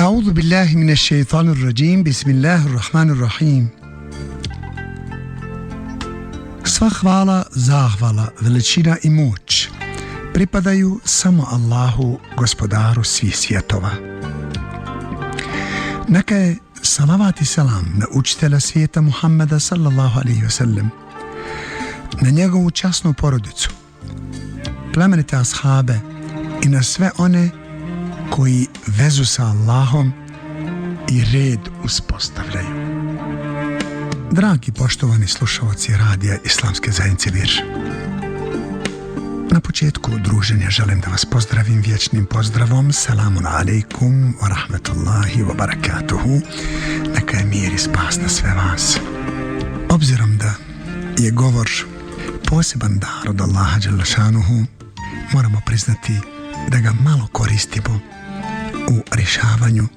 A'udhu billahi minash shaitanir rajim. Bismillahirrahmanirrahim. Sva hvala, zahvala, veličina i moć pripadaju samo Allahu, gospodaru svih svjetova. Neka je salavat i selam na učitelja svijeta Muhammeda sallallahu alaihi wasallam, na njegovu časnu porodicu, plemenite ashabe i na sve one koji vezu sa Allahom i red uspostavljaju. Dragi poštovani slušalci radija Islamske zajednice Bir, na početku druženja želim da vas pozdravim vječnim pozdravom. Selamun alaikum wa rahmatullahi wa barakatuhu. Neka je mir i spas na sve vas. Obzirom da je govor poseban dar od Allaha dželle šanuhu, moramo priznati da ga malo koristimo u rješavanju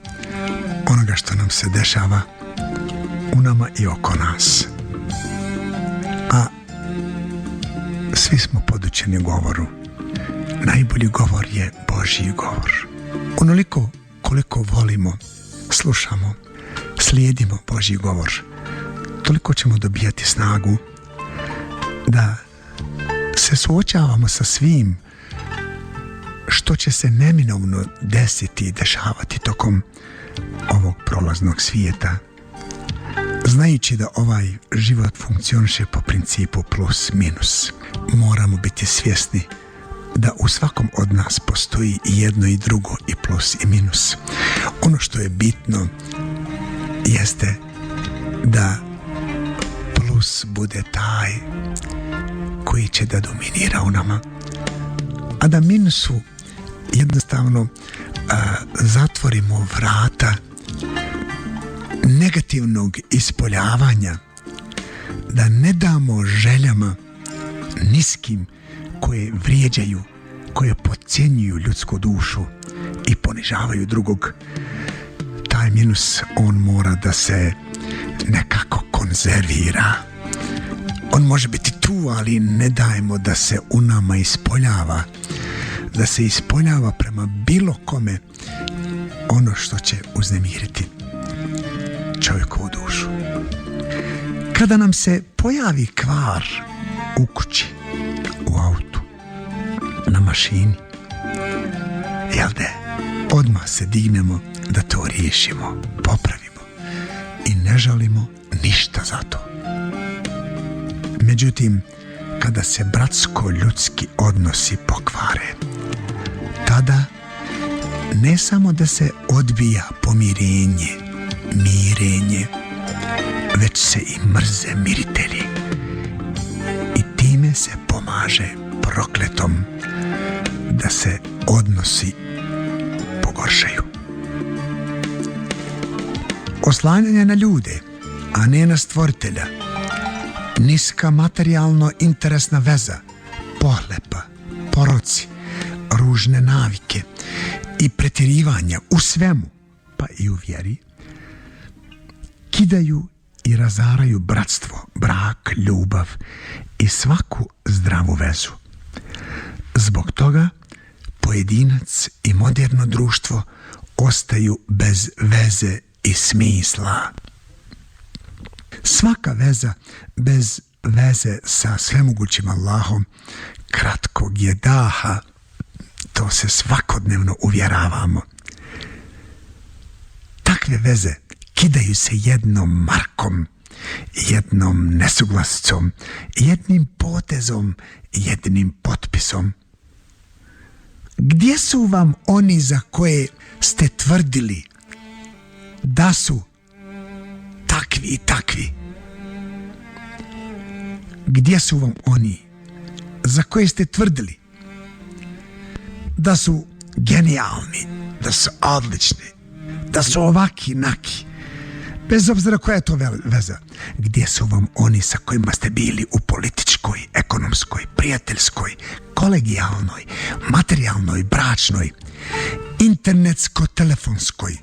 onoga što nam se dešava u nama i oko nas. A svi smo podučeni govoru. Najbolji govor je Božji govor. Onoliko koliko volimo, slušamo, slijedimo Božji govor, toliko ćemo dobijati snagu da se suočavamo sa svim što će se neminovno desiti i dešavati tokom ovog prolaznog svijeta, znajući da ovaj život funkcioniše po principu plus minus. Moramo biti svjesni da u svakom od nas postoji i jedno i drugo, i plus i minus. Ono što je bitno jeste da plus bude taj koji će da dominira u nama, a da minusu jednostavno zatvorimo vrata negativnog ispoljavanja, da ne damo željama niskim koje vrijeđaju, koje podcjenjuju ljudsku dušu i ponižavaju drugog. Taj minus, on mora da se nekako konzervira. On može biti tu, ali ne dajmo da se u nama ispoljava, da se ispoljava prema bilo kome ono što će uznemiriti čovjekovu dušu. Kada nam se pojavi kvar u kući, u autu, na mašini, jel da, odmah se dignemo da to riješimo, popravimo i ne žalimo ništa za to. Međutim, kada se bratsko-ljudski odnosi pokvare, tada ne samo da se odbija pomirenje, mirenje, već se i mrze miritelji i time se pomaže prokletom da se odnosi pogoršaju. Oslanjanje na ljude, a ne na stvoritelja, niska materijalno interesna veza, pohlepa, poroci, ružne navike i pretjerivanja u svemu, pa i u vjeri, kidaju i razaraju bratstvo, brak, ljubav i svaku zdravu vezu. Zbog toga pojedinac i moderno društvo ostaju bez veze i smisla. Svaka veza bez veze sa svemogućim Allahom kratkog je daha, to se svakodnevno uvjeravamo. Takve veze kidaju se jednom markom, jednom nesuglasicom, jednim potezom, jednim potpisom. Gdje su vam oni za koje ste tvrdili da su takvi i takvi? Gdje su vam oni za koje ste tvrdili da su genijalni, da su odlični, da su ovaki, naki, bez obzira koja je to veza? Gdje su vam oni sa kojima ste bili u političkoj, ekonomskoj, prijateljskoj, kolegijalnoj, materijalnoj, bračnoj, internetsko-telefonskoj,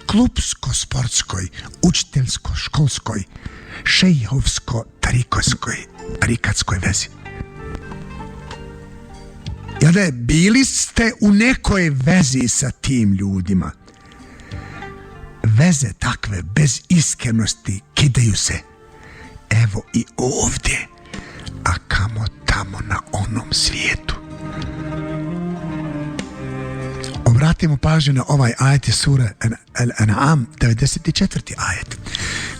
klubsko-sportskoj, učiteljsko-školskoj, šejhovsko-tarikatskoj vezi? Jel da, bili ste u nekoj vezi sa tim ljudima? veze takve bez iskrenosti kidaju se. Evo i ovdje, a kamo tamo na onom svijetu. Obratimo pažnju na ovaj ajet iz sure Al-An'am, 94. ajet.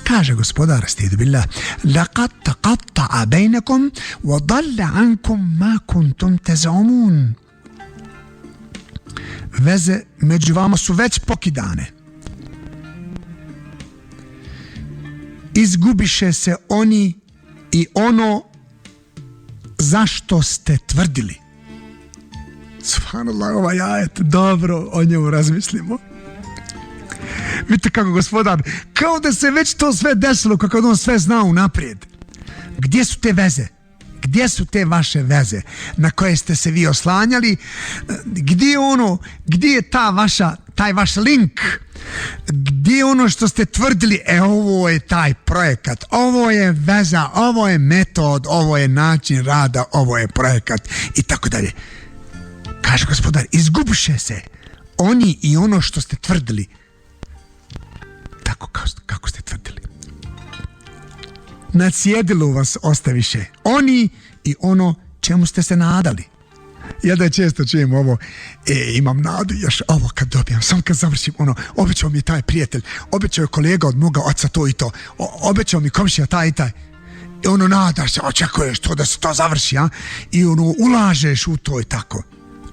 Kaže gospodar, stidu billah, laqad taqatta'a bejnakum wa dalla ankum ma kuntum taz'umun. Veze među vama su već pokidane. Izgubiše se oni i ono zašto ste tvrdili. Subhanallah, ovaj ajet, dobro, o njemu razmislimo. Vidite kako gospodar, kao da se već to sve desilo, kako on sve zna unaprijed. Gdje su te veze? Gdje su te vaše veze na koje ste se vi oslanjali? Gdje je taj vaš link? Gdje je ono što ste tvrdili, ovo je taj projekat, ovo je veza, ovo je metod, ovo je način rada, ovo je projekat i tako dalje. Kaže gospodar, izgubiše se oni i ono što ste tvrdili. Tako kako ste tvrdili. Na cjedilu vas ostaviše oni i ono čemu ste se nadali. Ja da često čujem ovo, imam nadu još ovo kad dobijem, sam kad završim obećao mi taj prijatelj, obećao je kolega od moga oca to i to, obećao mi komšija taj i taj. I nadaš se, očekuješ to da se to završi, a? I ulažeš u to i tako.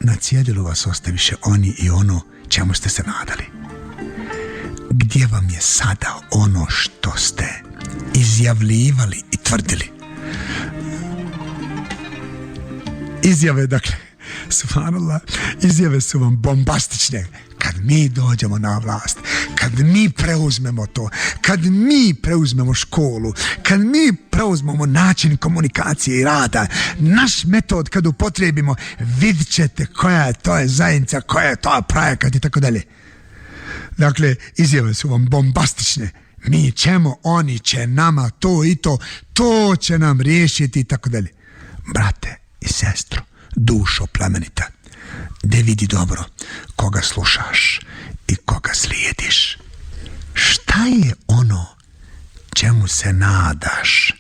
Na cjedilu vas ostaviše oni i ono čemu ste se nadali. Gdje vam je sada ono što ste izjavljivali i tvrdili? Izjave, dakle, subhanallah, izjave su vam bombastične. Kad mi dođemo na vlast, kad mi preuzmemo to, kad mi preuzmemo školu, kad mi preuzmemo način komunikacije i rada, naš metod kad upotrijebimo, vidjet ćete koja je to zajednica, koja je to projekat i tako dalje. Dakle, izjave su vam bombastične. Mi ćemo, oni će nama to i to će nam riješiti i tako dalje. Brate i sestro, dušo plemenita, da vidi dobro koga slušaš i koga slijediš. Šta je ono čemu se nadaš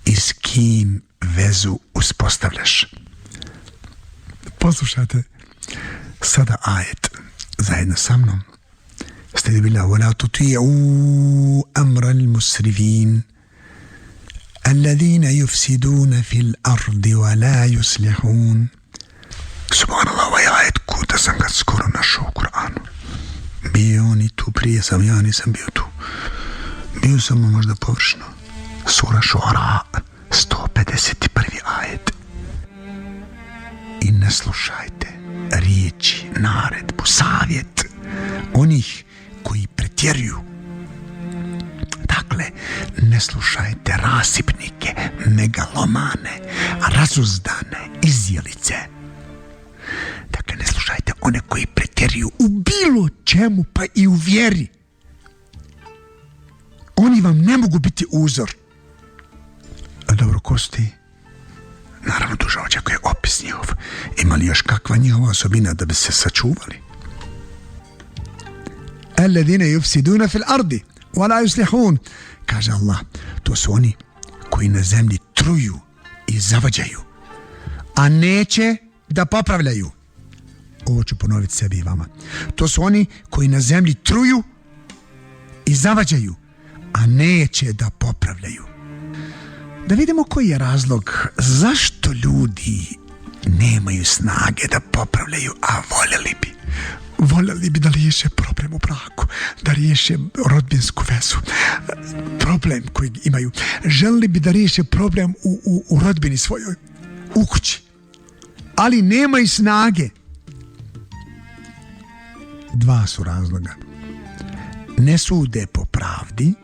i s kim vezu uspostavljaš? Poslušajte sada ajet zajedno sa mnom. Stedi billah, وَلَا تُطِيعُوا أَمْرَ الْمُسْرِفِينَ الَّذِينَ يُفْسِدُونَ فِي الْأَرْضِ وَلَا يُصْلِحُونَ. Subhanallah, ovaj ajet kuda sam ga skoro našao u Kur'anu. Bio on i tu, prije sam, ja nisam bio tu. Bio sam možda površno. Sura Šuara, 151. ajet. I ne slušajte riječi, naredbu, savjet onih koji pretjeruju. Dakle, ne slušajte rasipnike, megalomane, razuzdane, izjelice. Dakle, ne slušajte one koji pretjeruju u bilo čemu, pa i u vjeri. Oni vam ne mogu biti uzor. A dobro, ko su ti? Naravno, duža očekuje opis njihov. Ima li još kakva njihova osobina da bi se sačuvali? Alladine yufsiduna fil ardi wa la yuslihun. Kaže Allah, to su oni koji na zemlji truju i zavađaju, a neće da popravljaju. Ovo ću ponoviti sebi i vama. To su oni koji na zemlji truju i zavađaju, a neće da popravljaju. Da vidimo koji je razlog zašto ljudi nemaju snage da popravljaju, a voljeli bi da riješe problem u braku, da riješe rodbinsku vezu, problem koji imaju. Želili bi da riješe problem u rodbini svojoj, u kući, ali nemaju snage. Dva su razloga. Ne sude po pravdi,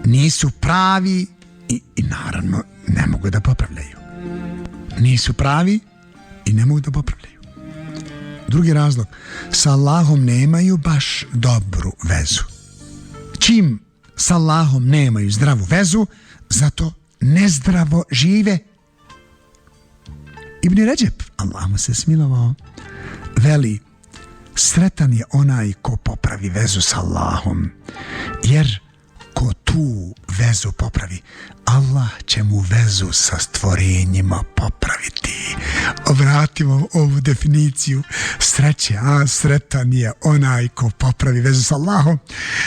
nisu pravi i naravno ne mogu da popravljaju. Nisu pravi i ne mogu da popravljaju. Drugi razlog, sa Allahom nemaju baš dobru vezu. Čim sa Allahom nemaju zdravu vezu, zato nezdravo žive. Ibn Ređep, Allah mu se smilovao, veli, Sretan je onaj ko popravi vezu s Allahom, jer ko tu vezu popravi, Allah će mu vezu sa stvorenjima popraviti. Vratimo ovu definiciju sreće, a sretan je onaj ko popravi vezu s Allahom.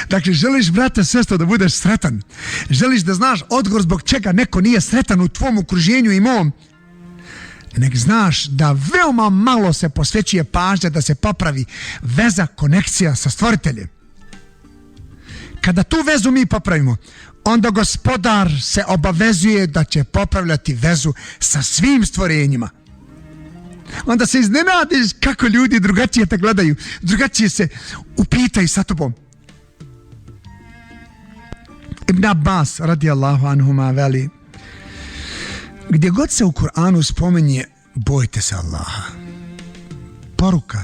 Dakle, želiš, brate, sestro, da budeš sretan, želiš da znaš odgovor zbog čega neko nije sretan u tvom okruženju i mom, nek znaš da veoma malo se posvećuje pažnja da se popravi veza, konekcija sa stvoriteljem. Kada tu vezu mi popravimo, onda Gospodar se obavezuje da će popravljati vezu sa svim stvorenjima. Onda se iznenadiš kako ljudi drugačije te gledaju, drugačije se upitaju sa tobom. Ibn Abbas radijallahu anhuma veli, gdje god se u Kur'anu spominje bojte se Allaha, poruka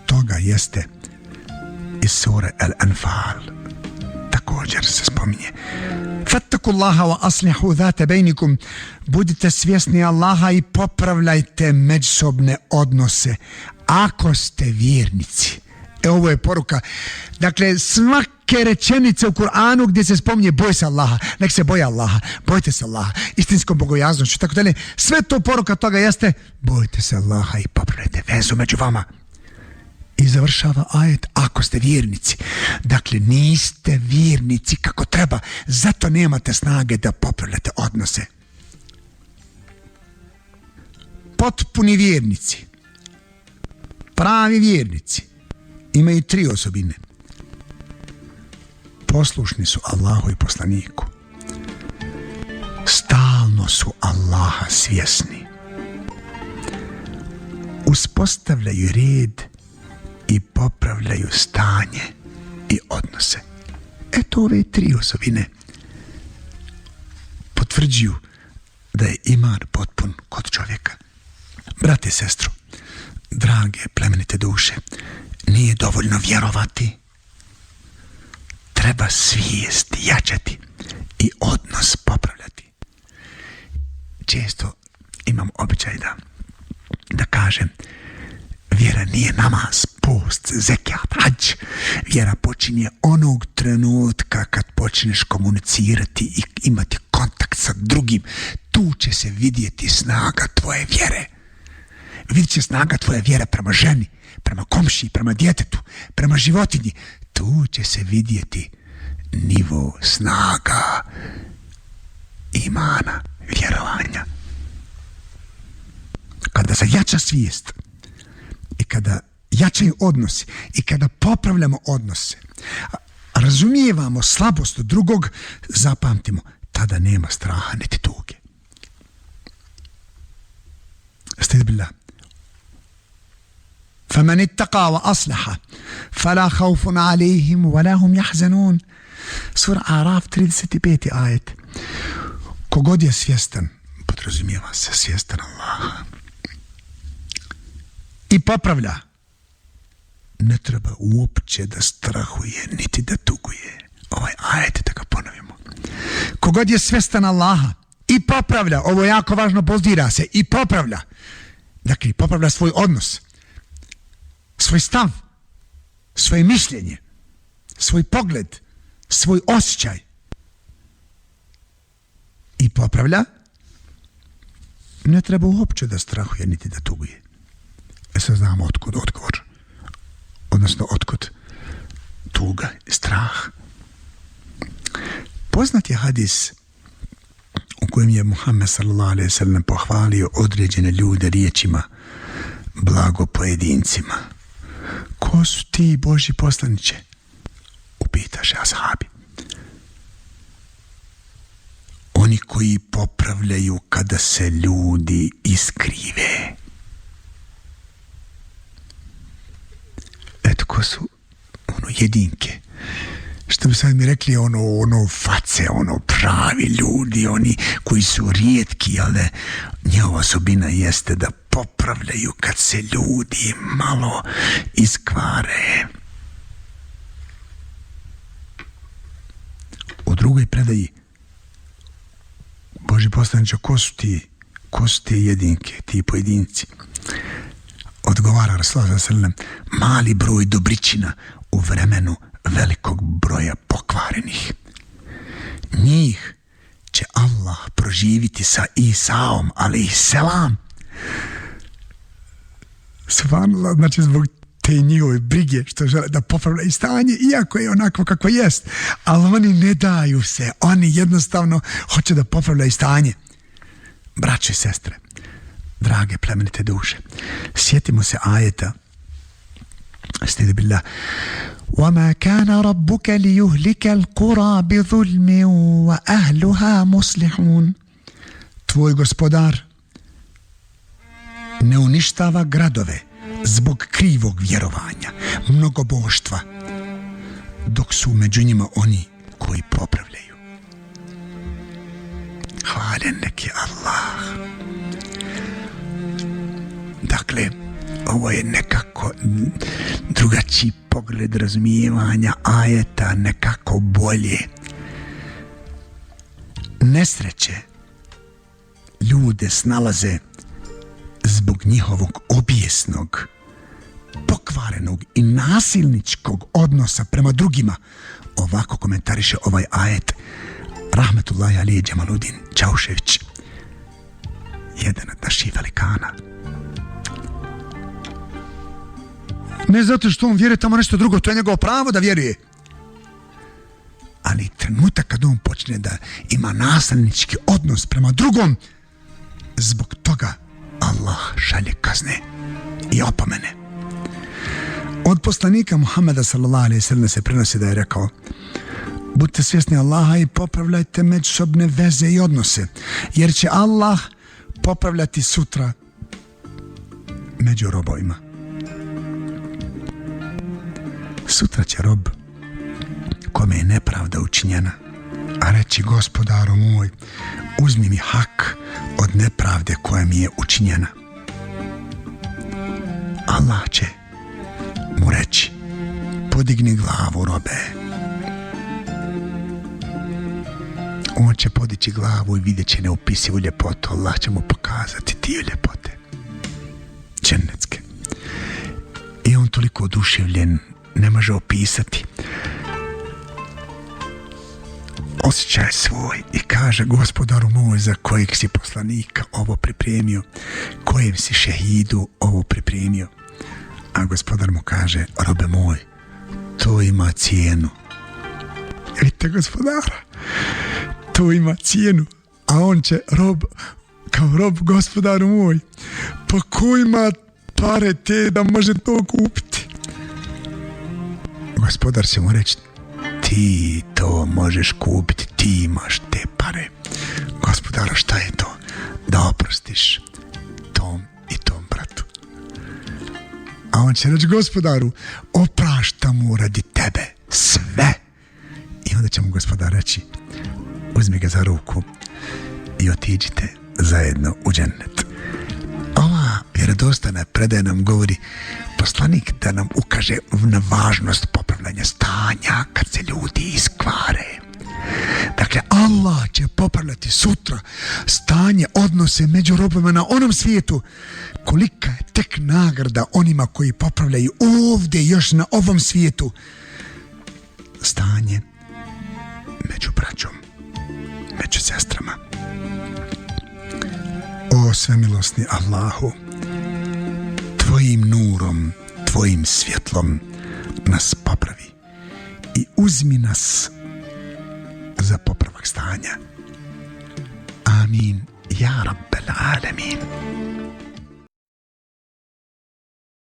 toga jeste iz sure Al-Anfal. Također se spominje fattakullaha wa aslihu zate bejnikum, budite svjesni Allaha i popravljajte međusobne odnose ako ste vjernici. Ovo je poruka. Dakle, svake rečenice u Kur'anu gdje se spominje boj se Allaha, nek se boje Allaha, bojte se Allaha, istinskom bogojaznošću, tako dalje. Sve to poruka toga jeste bojte se Allaha i popravljajte vezu među vama. I završava ajet, ako ste vjernici. Dakle, niste vjernici kako treba, zato nemate snage da popravljate odnose. Potpuni vjernici, pravi vjernici, imaju 3 osobine. Poslušni su Allahu i poslaniku. Stalno su Allaha svjesni. Uspostavljaju red i popravljaju stanje i odnose. Eto, ove 3 osobine potvrđuju da je iman potpun kod čovjeka. Brate i sestro, drage plemenite duše, nije dovoljno vjerovati. Treba svijest jačati i odnos popravljati. Često imam običaj da kažem, vjera nije namaz, post, zekijat, hadž. Vjera počinje onog trenutka kad počneš komunicirati i imati kontakt sa drugim. Tu će se vidjeti snaga tvoje vjere. Vidjet će snaga tvoje vjere prema ženi, prema komšiji, prema djetetu, prema životinji. Tu će se vidjeti nivo snaga imana, vjerovanja. Kada se jača svijest i kada jačaju odnosi i kada popravljamo odnose, razumijevamo slabost drugog, zapamtimo, tada nema straha niti tuge. Stid billah. فمن اتقى وأصلح فلا خوف عليهم ولا هم يحزنون. Sura Araf 35. ajet. Kogod je svjestan, podrazumijeva se svjestan Allaha, i popravlja, ne treba uopće da strahuje niti da tuguje. Ovaj ajet, da ga ponovimo. Kogod je svjestan Allaha i popravlja, ovo je jako važno, pozdira se i popravlja. Dakle, popravlja svoj odnos, svoj stav, svoje mišljenje, svoj pogled, svoj osjećaj i popravlja, ne treba uopće da strahuje niti da tuguje. Sad znamo otkud odgovor, odnosno otkud tuga i strah. Poznat je hadis u kojem je Muhammed sallallahu alejhi ve sellem pohvalio određene ljude riječima blago pojedincima. Ko su ti, Božji poslaniče? Upitaše ashabi. Oni koji popravljaju kada se ljudi iskrive. Eto, ko su jedinke. Što bi sad mi rekli, face, pravi ljudi, oni koji su rijetki, ali njihova osobina jeste da popravljaju kad se ljudi malo iskvare. U drugoj predaji, Božji poslaniče, ko su ti jedinke, ti pojedinci? Odgovara Rasulullah sallam, mali broj dobričina u vremenu velikog broja pokvarenih. Njih će Allah proživiti sa Isaom, alejselam. Subhanallah, znači zbog te njihove brige što žele da popravljaju stanje, iako je onako kako jest, ali oni ne daju se, oni jednostavno hoće da popravljaju stanje. Braćo i sestre, drage plemenite duše, sjetimo se ajeta, stidi billah, وَمَا كَانَ رَبُّكَ لِيُهْلِكَ الْقُرَى بِظُلْمٍ وَأَهْلُهَا مُصْلِحُونَ. Tvoj gospodar ne uništava gradove zbog krivog vjerovanja, mnogoboštva, dok su među njima oni koji popravljaju. Hvaljen neki Allah. Dakle, ovo je nekako drugačiji pogled razumijevanja ajeta, nekako bolje. Nesreće ljude snalaze zbog njihovog obijesnog, pokvarenog i nasilničkog odnosa prema drugima. Ovako komentariše ovaj ajet rahmetullahi alejhi Džemaludin Čaušević, jedan od naših velikana. Ne zato što on vjeruje tamo nešto drugo, to je njegovo pravo da vjeruje. Ali trenutak kad on počne da ima nasilnički odnos prema drugom, zbog toga Allah šalje kazne i opomene. Od poslanika Muhammeda sallallahu alejhi ve sellem se prenosi da je rekao: budite svjesni Allaha i popravljajte međusobne veze i odnose, jer će Allah popravljati sutra među robovima. Sutra će rob kome je nepravda učinjena, a reći: gospodaru moj, uzmi mi hak od nepravde koja mi je učinjena. Allah će mu reći: podigni glavu, robe. On će podići glavu i vidjet će neopisivu ljepotu. Allah će mu pokazati dio ljepote džennetske. I on toliko oduševljen, ne može opisati osjećaj svoj i kaže: gospodaru moj, za kojeg si poslanika ovo pripremio, kojem si šehidu ovo pripremio. A gospodar mu kaže: robe moj, to ima cijenu. Vidite gospodara, to ima cijenu. A on će kao rob: gospodaru moj, pa ko ima pare te da može to kupiti? Gospodar će mu reći: ti to možeš kupiti, ti imaš te pare. Gospodara, šta je to? Da oprostiš tom i tom bratu. A on će reći: gospodaru, opraštam mu radi tebe sve. I onda će mu gospodar reći: uzmi ga za ruku i otiđite zajedno u džennet. Ova vjerodostojna predaja nam govori poslanik da nam ukaže na važnost popravljanja stanja kad se ljudi iskvare. Dakle, Allah će popravljati sutra stanje, odnose među robima na onom svijetu. Kolika je tek nagrada onima koji popravljaju ovdje još na ovom svijetu stanje među braćom, među sestrama. O svemilosni Allahu, tvojim nurom, tvojim svjetlom nas popravi i uzmi nas za popravak stanja. Amin, ja rabbel alemin.